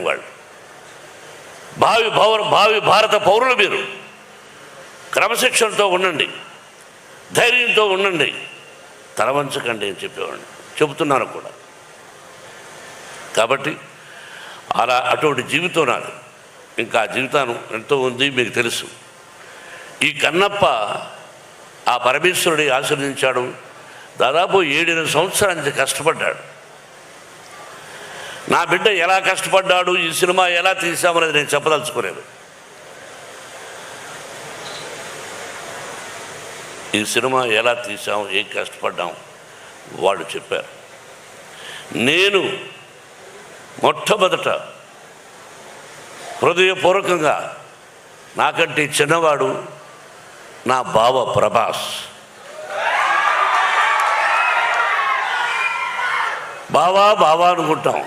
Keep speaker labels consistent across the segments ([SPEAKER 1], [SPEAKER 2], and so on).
[SPEAKER 1] వాళ్ళు భావి భారత పౌరులు. మీరు క్రమశిక్షణతో ఉండండి, ధైర్యంతో ఉండండి, తలవంచకండి అని చెప్పేవాడిని, చెబుతున్నాను కూడా. కాబట్టి అటువంటి జీవితం నాది. ఇంకా జీవితం ఎంతో ఉంది, మీకు తెలుసు. ఈ కన్నప్ప ఆ పరమేశ్వరుడి ఆశీర్వదించాడు. దాదాపు 7-8 సంవత్సరాల నుంచి కష్టపడ్డాడు. నా బిడ్డ ఎలా కష్టపడ్డాడు, ఈ సినిమా ఎలా తీసామనేది నేను చెప్పదలుచుకోలేదు. ఈ సినిమా ఎలా తీసాం, ఏం కష్టపడ్డాం వాళ్ళు చెప్పారు. నేను మొట్టమొదట హృదయపూర్వకంగా నాకంటే చిన్నవాడు నా బావ ప్రభాస్. బావా అనుకుంటాం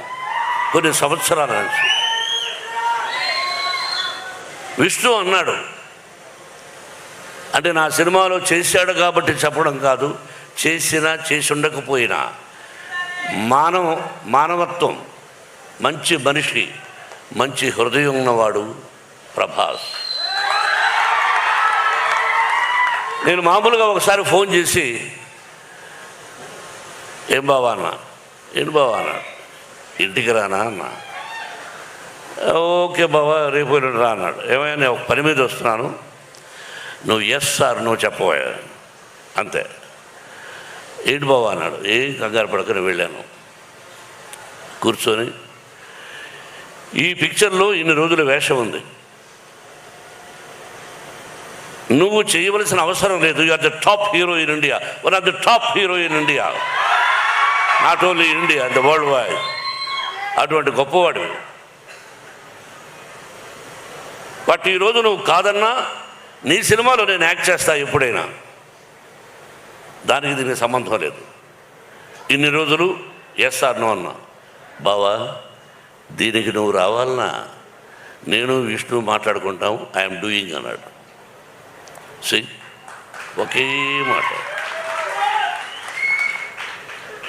[SPEAKER 1] కొన్ని సంవత్సరాల నుంచి. విష్ణు అన్నాడు, అంటే నా సినిమాలో చేశాడు కాబట్టి చెప్పడం కాదు, చేసినా చేసి ఉండకపోయినా మానవత్వం, మంచి మనిషి, మంచి హృదయం ఉన్నవాడు ప్రభాస్. నేను మామూలుగా ఒకసారి ఫోన్ చేసి ఏం బావా అన్నా, ఇంటికి రానా అన్నా. ఓకే బావా, రేపు రా అన్నాడు. ఏమైనా నేను ఒక పని మీద వస్తున్నాను, నువ్వు ఎస్ సార్ నువ్వు చెప్పబోయా అంతే. ఏంటి బావా అన్నాడు. ఏం కంగారు పడకని వెళ్ళాను. కూర్చొని ఈ పిక్చర్లో ఇన్ని రోజుల వేషం ఉంది, నువ్వు చేయవలసిన అవసరం లేదు. You are the top hero in India, one of the top hero in India, not only India, the world wide. అటువంటి గొప్పవాడు. బట్ ఈరోజు నువ్వు కాదన్నా నీ సినిమాలో నేను యాక్ట్ చేస్తా ఎప్పుడైనా, దానికి దీనికి సంబంధం లేదు. ఇన్ని రోజులు ఎస్ఆర్ నో అన్నా. బావా దీనికి నువ్వు రావాలన్నా నేను విష్ణు మాట్లాడుకుంటాం, ఐఎమ్ డూయింగ్ అన్నాడు. ఒకే మాట,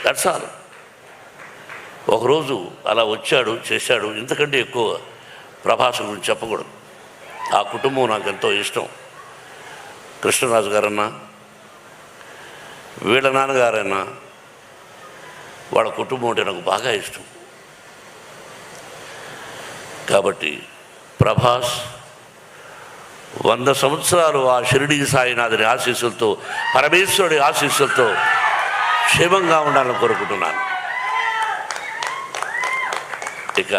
[SPEAKER 1] దట్స్ ఆల్. ఒకరోజు అలా వచ్చాడు, చేశాడు. ఇంతకంటే ఎక్కువ ప్రభాస్ గురించి చెప్పకూడదు. ఆ కుటుంబం నాకు ఎంతో ఇష్టం. కృష్ణరాజు గారన్నా, వీళ్ళ నాన్నగారన్నా, వాళ్ళ కుటుంబం అంటే నాకు బాగా ఇష్టం. కాబట్టి ప్రభాస్ 100 సంవత్సరాలు ఆ షిరిడి సాయినాథుని ఆశీస్సులతో, పరమేశ్వరుడి ఆశీస్సులతో క్షేమంగా ఉండాలని కోరుకుంటున్నాను. ఇక